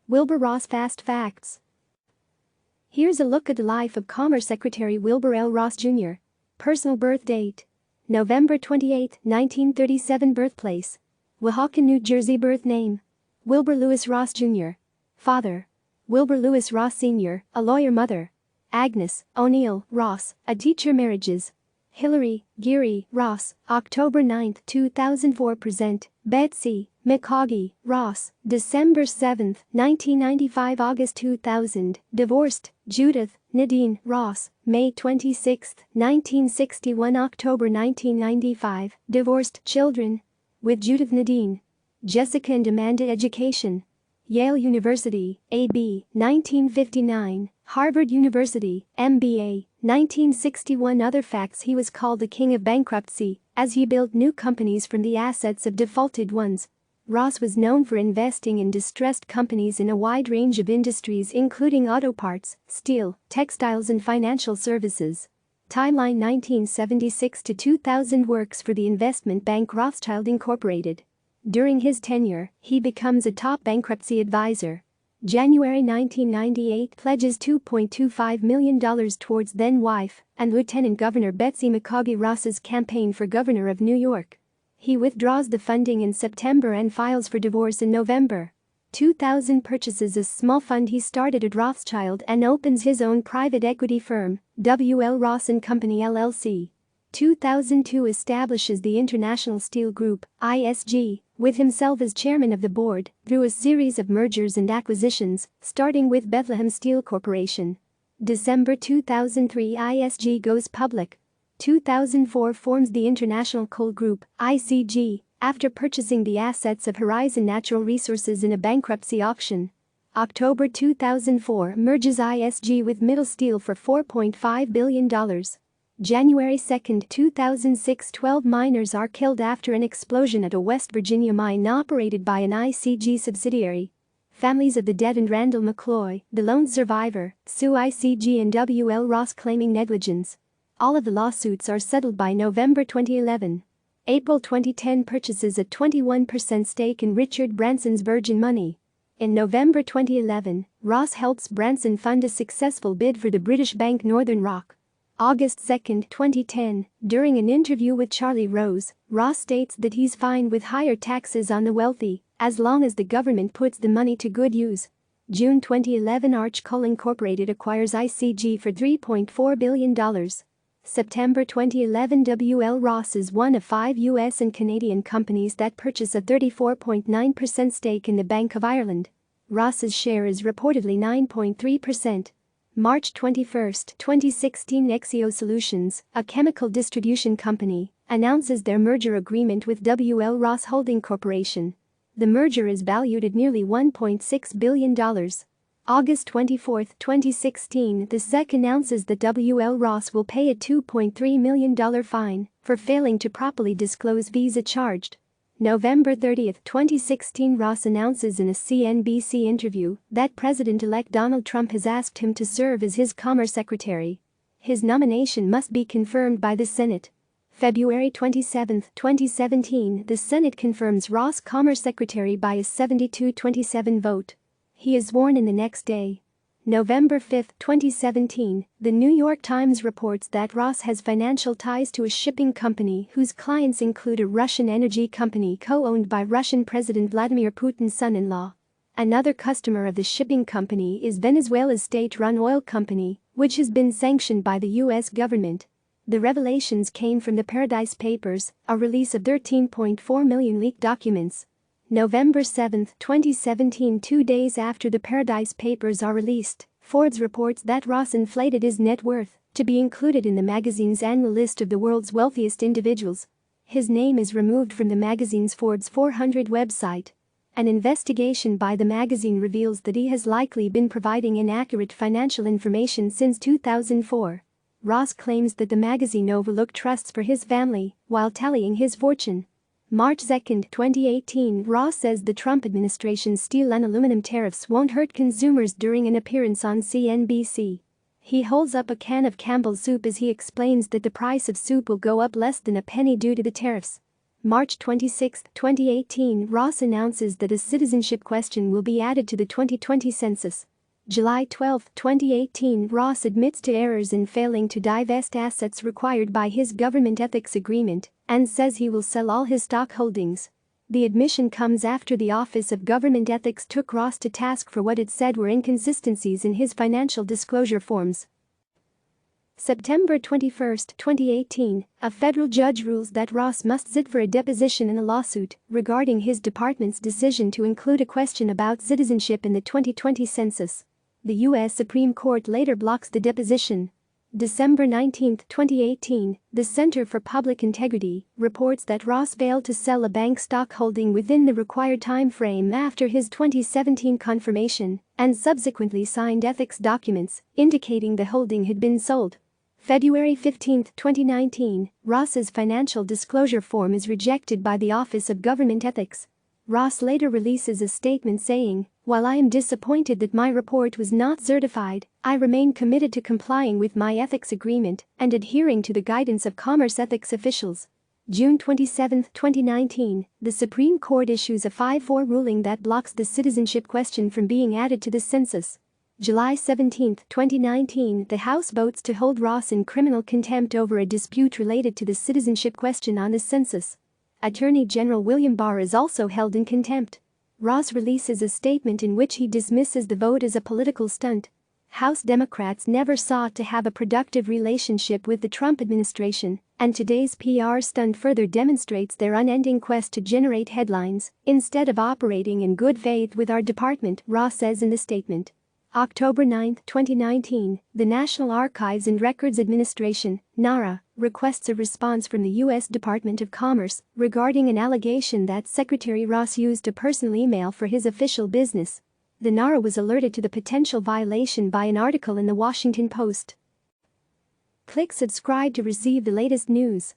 Wilbur Ross Fast Facts. Here's a look at the life of Commerce Secretary Wilbur L. Ross Jr. Personal birth date: November 28, 1937. Birthplace: Weehawken, New Jersey. Birth name: Wilbur Lewis Ross Jr. Father: Wilbur Lewis Ross Sr., a lawyer. Mother: Agnes O'Neill Ross, a teacher. Marriages: Hilary, Geary, Ross, October 9, 2004. Present: Betsy, McCaughey, Ross, December 7, 1995. August 2000. Divorced: Judith, Nodine, Ross, May 26, 1961. October 1995. Divorced. Children: with Judith, Nodine, Jessica and Amanda. Education: Yale University, A.B., 1959, Harvard University, M.B.A., 1961. Other facts: he was called the king of bankruptcy, as he built new companies from the assets of defaulted ones. Ross was known for investing in distressed companies in a wide range of industries including auto parts, steel, textiles and financial services. Timeline: 1976 to 2000. Works for the investment bank Rothschild Incorporated. During his tenure, he becomes a top bankruptcy advisor. January 1998. Pledges $2.25 million towards then-wife and Lieutenant Governor Betsy McCaughey Ross's campaign for governor of New York. He withdraws the funding in September and files for divorce in November. 2000. Purchases a small fund he started at Rothschild and opens his own private equity firm, W.L. Ross & Company LLC. 2002. Establishes the International Steel Group, ISG, with himself as chairman of the board, through a series of mergers and acquisitions, starting with Bethlehem Steel Corporation. December 2003. ISG goes public. 2004. Forms the International Coal Group, ICG, after purchasing the assets of Horizon Natural Resources in a bankruptcy auction. October 2004. Merges ISG with Middle Steel for $4.5 billion. January 2, 2006. 12 miners are killed after an explosion at a West Virginia mine operated by an ICG subsidiary. Families of the dead and Randall McCaughey, the lone survivor, sue ICG and W.L. Ross claiming negligence. All of the lawsuits are settled by November 2011. April 2010. Purchases a 21% stake in Richard Branson's Virgin Money. In November 2011, Ross helps Branson fund a successful bid for the British bank Northern Rock. August 2, 2010, during an interview with Charlie Rose, Ross states that he's fine with higher taxes on the wealthy, as long as the government puts the money to good use. June 2011. Arch Coal Incorporated acquires ICG for $3.4 billion. September 2011. W.L. Ross is one of 5 U.S. and Canadian companies that purchase a 34.9% stake in the Bank of Ireland. Ross's share is reportedly 9.3%. March 21, 2016. Exio Solutions, a chemical distribution company, announces their merger agreement with W.L. Ross Holding Corporation. The merger is valued at nearly $1.6 billion. August 24, 2016. The SEC announces that W.L. Ross will pay a $2.3 million fine for failing to properly disclose Visa charged. November 30, 2016. Ross announces in a CNBC interview that President-elect Donald Trump has asked him to serve as his Commerce Secretary. His nomination must be confirmed by the Senate. February 27, 2017. The Senate confirms Ross Commerce Secretary by a 72-27 vote. He is sworn in the next day. November 5, 2017, The New York Times reports that Ross has financial ties to a shipping company whose clients include a Russian energy company co-owned by Russian President Vladimir Putin's son-in-law. Another customer of the shipping company is Venezuela's state-run oil company, which has been sanctioned by the U.S. government. The revelations came from the Paradise Papers, a release of 13.4 million leaked documents. November 7, 2017. 2 days after the Paradise Papers are released, Forbes reports that Ross inflated his net worth to be included in the magazine's annual list of the world's wealthiest individuals. His name is removed from the magazine's Forbes 400 website. An investigation by the magazine reveals that he has likely been providing inaccurate financial information since 2004. Ross claims that the magazine overlooked trusts for his family while tallying his fortune. March 2, 2018. Ross says the Trump administration's steel and aluminum tariffs won't hurt consumers during an appearance on CNBC. He holds up a can of Campbell's soup as he explains that the price of soup will go up less than a penny due to the tariffs. March 26, 2018, Ross announces that a citizenship question will be added to the 2020 census. July 12, 2018, Ross admits to errors in failing to divest assets required by his government ethics agreement and says he will sell all his stock holdings. The admission comes after the Office of Government Ethics took Ross to task for what it said were inconsistencies in his financial disclosure forms. September 21, 2018, a federal judge rules that Ross must sit for a deposition in a lawsuit regarding his department's decision to include a question about citizenship in the 2020 census. The U.S. Supreme Court later blocks the deposition. December 19, 2018, the Center for Public Integrity reports that Ross failed to sell a bank stock holding within the required time frame after his 2017 confirmation and subsequently signed ethics documents indicating the holding had been sold. February 15, 2019, Ross's financial disclosure form is rejected by the Office of Government Ethics. Ross later releases a statement saying, "While I am disappointed that my report was not certified, I remain committed to complying with my ethics agreement and adhering to the guidance of commerce ethics officials." June 27, 2019, the Supreme Court issues a 5-4 ruling that blocks the citizenship question from being added to the census. July 17, 2019, the House votes to hold Ross in criminal contempt over a dispute related to the citizenship question on the census. Attorney General William Barr is also held in contempt. Ross releases a statement in which he dismisses the vote as a political stunt. House Democrats never sought to have a productive relationship with the Trump administration, and today's PR stunt further demonstrates their unending quest to generate headlines instead of operating in good faith with our department, Ross says in the statement. October 9, 2019, the National Archives and Records Administration, NARA, requests a response from the U.S. Department of Commerce regarding an allegation that Secretary Ross used a personal email for his official business. The NARA was alerted to the potential violation by an article in the Washington Post. Click subscribe to receive the latest news.